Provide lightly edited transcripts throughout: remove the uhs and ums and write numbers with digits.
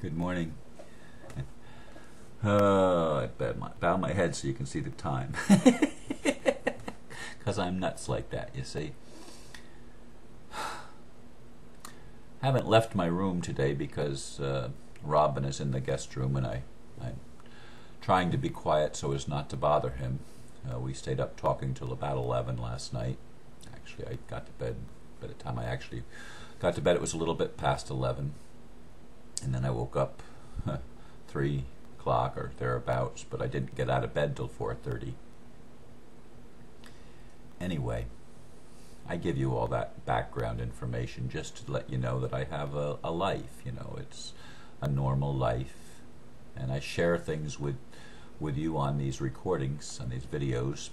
Good morning. I bow my head so you can see the time. Because I'm nuts like that, you see. Haven't left my room today because Robin is in the guest room and I'm trying to be quiet so as not to bother him. We stayed up talking till about 11 last night. Actually, I got to bed. By the time I actually got to bed, it was a little bit past 11. And then I woke up 3 o'clock or thereabouts, but I didn't get out of bed till 4:30. Anyway, I give you all that background information just to let you know that I have a life. You know, it's a normal life, and I share things with you on these recordings, on these videos,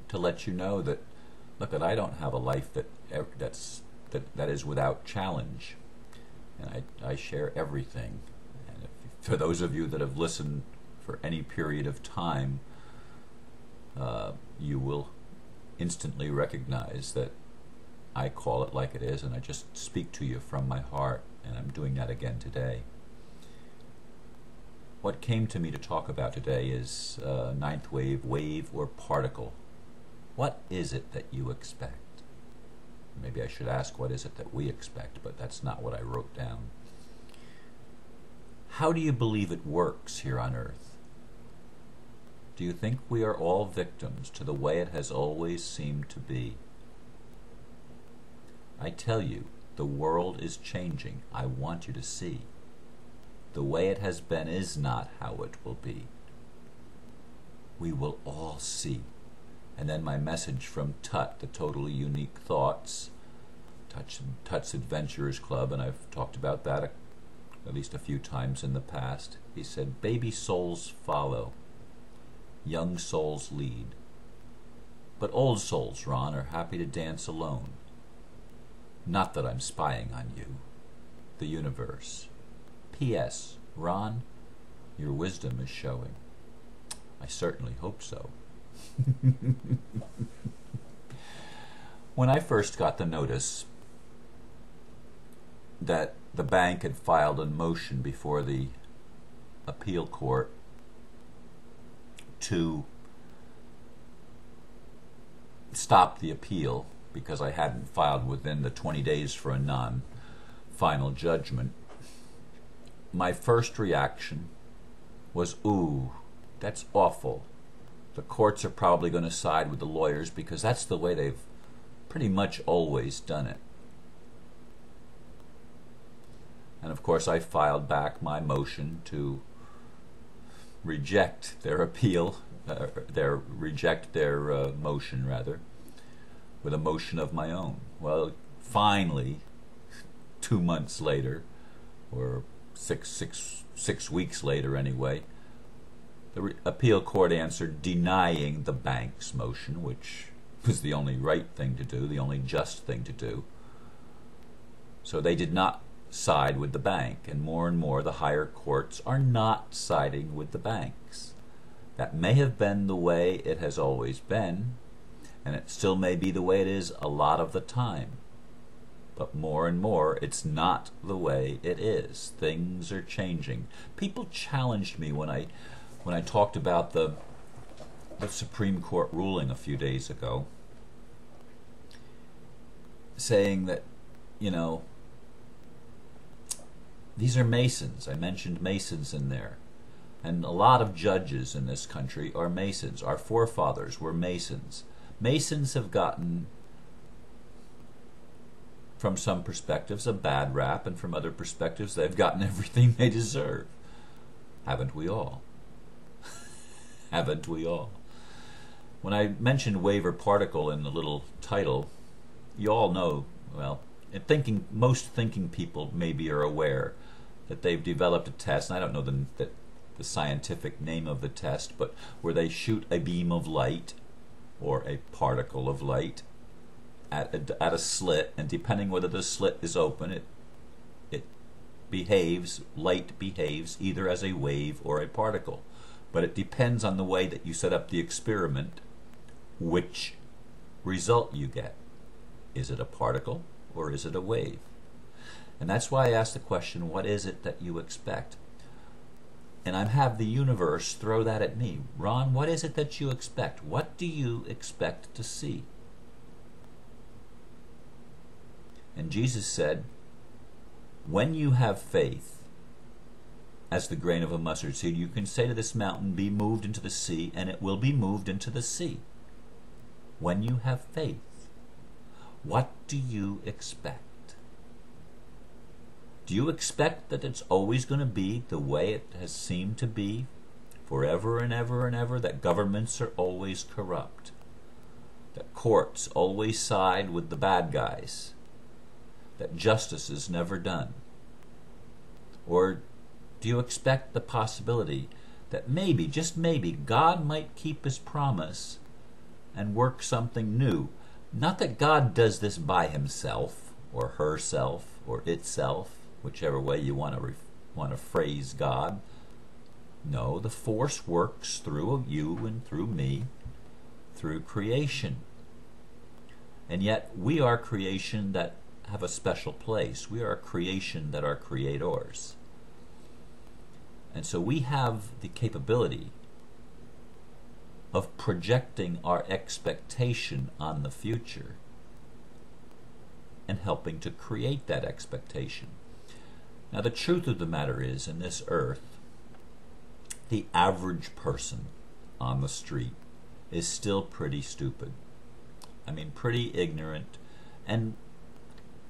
to let you know that, look, that I don't have a life that is without challenge. And I share everything. And for those of you that have listened for any period of time, you will instantly recognize that I call it like it is, and I just speak to you from my heart, and I'm doing that again today. What came to me to talk about today is ninth wave or particle. What is it that you expect? Maybe I should ask, what is it that we expect? But that's not what I wrote down. How do you believe it works here on Earth? Do you think we are all victims to the way it has always seemed to be? I tell you, the world is changing. I want you to see. The way it has been is not how it will be. We will all see. And then my message from Tut, the Totally Unique Thoughts, Tut's Adventurers Club, and I've talked about that at least a few times in the past. He said, baby souls follow, young souls lead. But old souls, Ron, are happy to dance alone. Not that I'm spying on you, the universe. P.S. Ron, your wisdom is showing. I certainly hope so. When I first got the notice that the bank had filed a motion before the appeal court to stop the appeal because I hadn't filed within the 20 days for a non-final judgment, my first reaction was, ooh, that's awful. The courts are probably going to side with the lawyers because that's the way they've pretty much always done it. And of course I filed back my motion to reject their appeal, reject their motion rather, with a motion of my own. Well, finally, 2 months later, or six weeks later anyway, the appeal court answered denying the bank's motion, which was the only right thing to do, the only just thing to do. So they did not side with the bank, and more the higher courts are not siding with the banks. That may have been the way it has always been, and it still may be the way it is a lot of the time. But more and more, it's not the way it is. Things are changing. People challenged me when I talked about the Supreme Court ruling a few days ago, saying that, you know, these are Masons. I mentioned Masons in there. And a lot of judges in this country are Masons. Our forefathers were Masons. Masons have gotten, from some perspectives, a bad rap, and from other perspectives, they've gotten everything they deserve. Haven't we all? Haven't we all? When I mentioned wave or particle in the little title, you all know, well, most thinking people maybe are aware that they've developed a test, and I don't know the scientific name of the test, but where they shoot a beam of light or a particle of light at a slit, and depending whether the slit is open, light behaves either as a wave or a particle. But it depends on the way that you set up the experiment, which result you get. Is it a particle or is it a wave? And that's why I asked the question, what is it that you expect? And I have the universe throw that at me. Ron, what is it that you expect? What do you expect to see? And Jesus said, when you have faith as the grain of a mustard seed, you can say to this mountain, be moved into the sea, and it will be moved into the sea. When you have faith, what do you expect? Do you expect that it's always going to be the way it has seemed to be forever and ever and ever, that governments are always corrupt, that courts always side with the bad guys, that justice is never done? Or do you expect the possibility that maybe, just maybe, God might keep his promise and work something new? Not that God does this by himself or herself or itself, whichever way you want to phrase God. No, the force works through you and through me, through creation. And yet we are creation that have a special place. We are a creation that are creators. And so we have the capability of projecting our expectation on the future and helping to create that expectation. Now, the truth of the matter is, in this earth, the average person on the street is still pretty stupid. I mean, pretty ignorant. And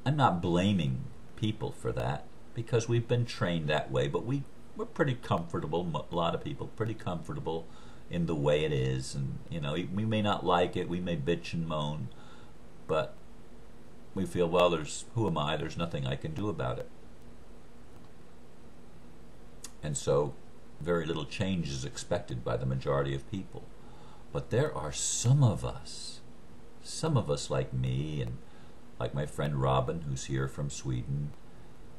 I'm not blaming people for that, because we've been trained that way, but we're pretty comfortable, a lot of people, pretty comfortable in the way it is. And, you know, we may not like it, we may bitch and moan, but we feel, well, who am I? There's nothing I can do about it. And so very little change is expected by the majority of people. But there are some of us like me, and like my friend Robin, who's here from Sweden,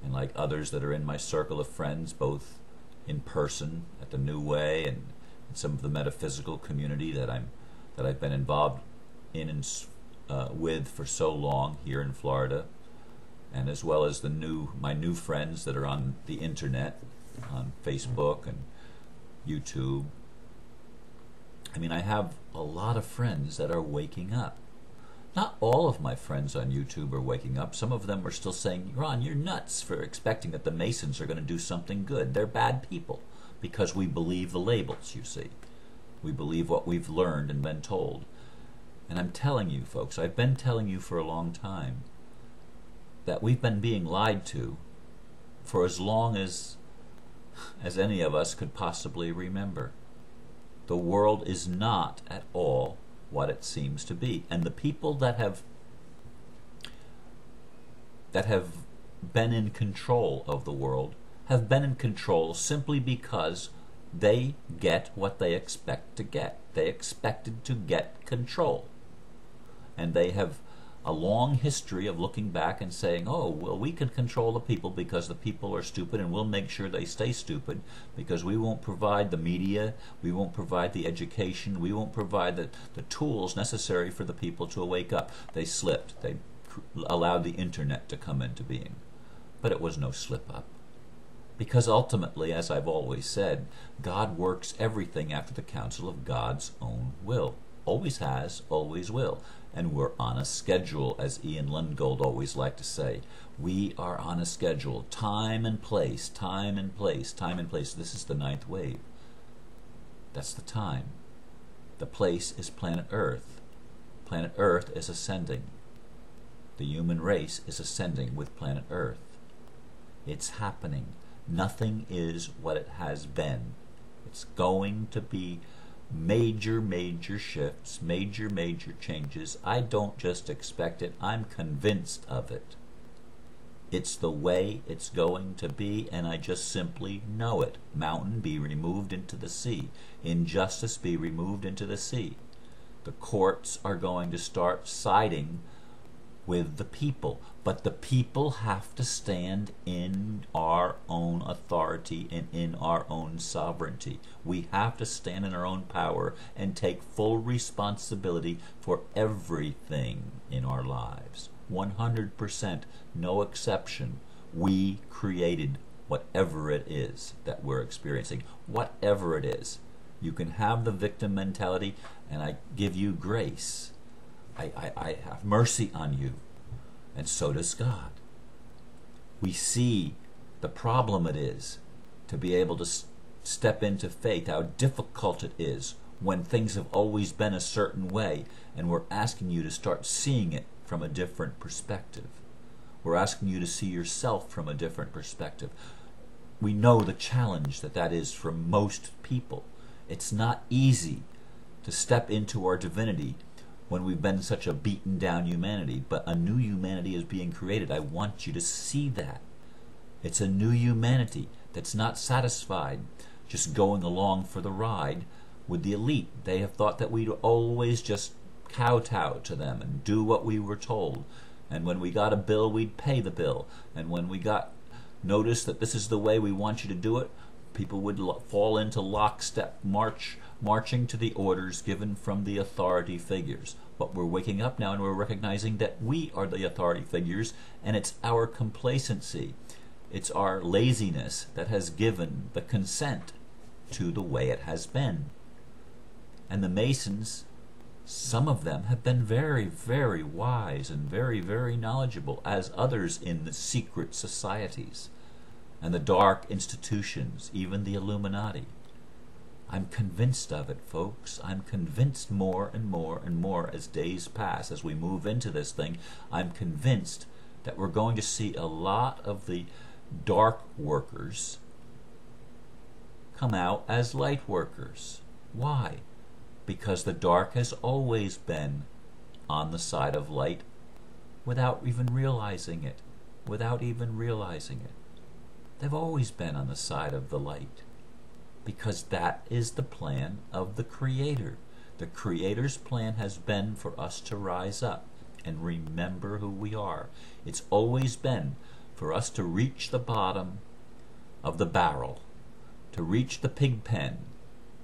and like others that are in my circle of friends, both in person at the New Way and in some of the metaphysical community that I've been involved in and with for so long here in Florida, and as well as my new friends that are on the internet, on Facebook and YouTube. I mean, I have a lot of friends that are waking up. Not all of my friends on YouTube are waking up. Some of them are still saying, Ron, you're nuts for expecting that the Masons are going to do something good. They're bad people, because we believe the labels, you see. We believe what we've learned and been told. And I'm telling you, folks, I've been telling you for a long time that we've been being lied to for as long as any of us could possibly remember. The world is not at all what it seems to be. And the people that have been in control of the world have been in control simply because they get what they expect to get. They expected to get control. And they have a long history of looking back and saying, oh, well, we can control the people because the people are stupid, and we'll make sure they stay stupid, because we won't provide the media, we won't provide the education, we won't provide the tools necessary for the people to wake up. They slipped. They allowed the internet to come into being. But it was no slip-up. Because ultimately, as I've always said, God works everything after the counsel of God's own will. Always has, always will. And we're on a schedule, as Ian Lundgold always liked to say. We are on a schedule. Time and place, time and place, time and place. This is the ninth wave. That's the time. The place is planet Earth. Planet Earth is ascending. The human race is ascending with planet Earth. It's happening. Nothing is what it has been. It's going to be major shifts, major changes. I don't just expect it, I'm convinced of it. It's the way it's going to be, and I just simply know it. Mountain be removed into the sea. Injustice be removed into the sea. The courts are going to start siding with the people, but the people have to stand in our own authority and in our own sovereignty. We have to stand in our own power and take full responsibility for everything in our lives. 100%, no exception. We created whatever it is that we're experiencing. Whatever it is. You can have the victim mentality, and I give you grace. I have mercy on you. And so does God. We see the problem it is to be able to step into faith, how difficult it is when things have always been a certain way, and we're asking you to start seeing it from a different perspective. We're asking you to see yourself from a different perspective. We know the challenge that is for most people. It's not easy to step into our divinity when we've been such a beaten down humanity, but a new humanity is being created. I want you to see that. It's a new humanity that's not satisfied just going along for the ride with the elite. They have thought that we'd always just kowtow to them and do what we were told. And when we got a bill, we'd pay the bill. And when we got notice that this is the way we want you to do it, people would fall into lockstep marching to the orders given from the authority figures. But we're waking up now and we're recognizing that we are the authority figures, and it's our complacency, it's our laziness that has given the consent to the way it has been. And the Masons, some of them have been very, very wise and very, very knowledgeable, as others in the secret societies and the dark institutions, even the Illuminati. I'm convinced of it, folks. I'm convinced more and more and more as days pass, as we move into this thing. I'm convinced that we're going to see a lot of the dark workers come out as light workers. Why? Because the dark has always been on the side of light without even realizing it. Without even realizing it. They've always been on the side of the light, because that is the plan of the Creator. The Creator's plan has been for us to rise up and remember who we are. It's always been for us to reach the bottom of the barrel, to reach the pig pen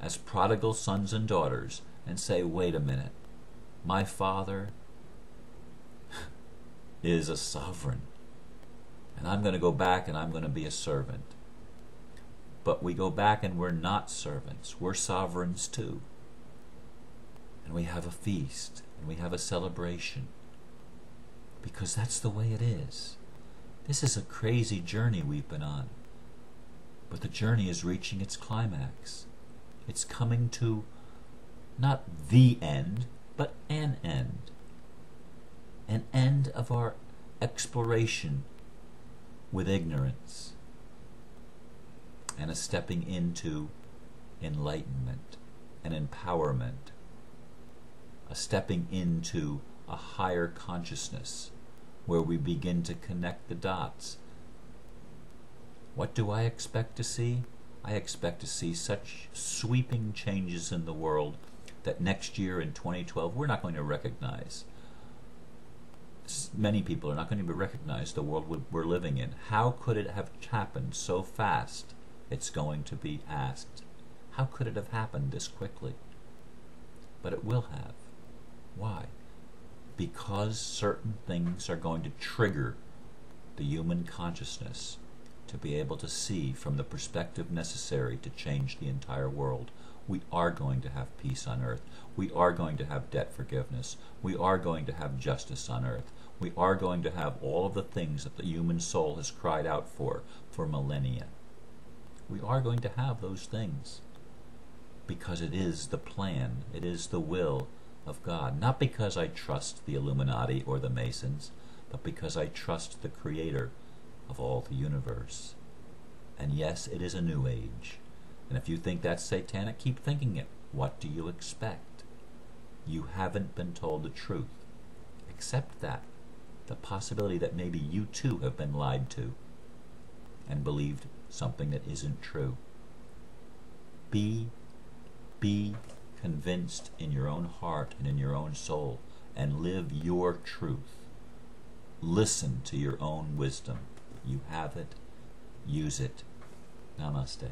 as prodigal sons and daughters and say, wait a minute, my Father is a sovereign. And I'm going to go back and I'm going to be a servant. But we go back and we're not servants. We're sovereigns too. And we have a feast and we have a celebration. Because that's the way it is. This is a crazy journey we've been on. But the journey is reaching its climax. It's coming to not the end, but an end. An end of our exploration with ignorance, and a stepping into enlightenment and empowerment, a stepping into a higher consciousness where we begin to connect the dots. What do I expect to see? I expect to see such sweeping changes in the world that next year in 2012 we're not going to recognize. Many people are not going to recognize the world we're living in. How could it have happened so fast? It's going to be asked. How could it have happened this quickly? But it will have. Why? Because certain things are going to trigger the human consciousness to be able to see from the perspective necessary to change the entire world. We are going to have peace on earth. We are going to have debt forgiveness. We are going to have justice on earth. We are going to have all of the things that the human soul has cried out for millennia. We are going to have those things because it is the plan, it is the will of God. Not because I trust the Illuminati or the Masons, but because I trust the Creator of all the universe. And yes, it is a new age. And if you think that's satanic, keep thinking it. What do you expect? You haven't been told the truth. Accept that. The possibility that maybe you too have been lied to and believed something that isn't true. Be convinced in your own heart and in your own soul and live your truth. Listen to your own wisdom. You have it. Use it. Namaste.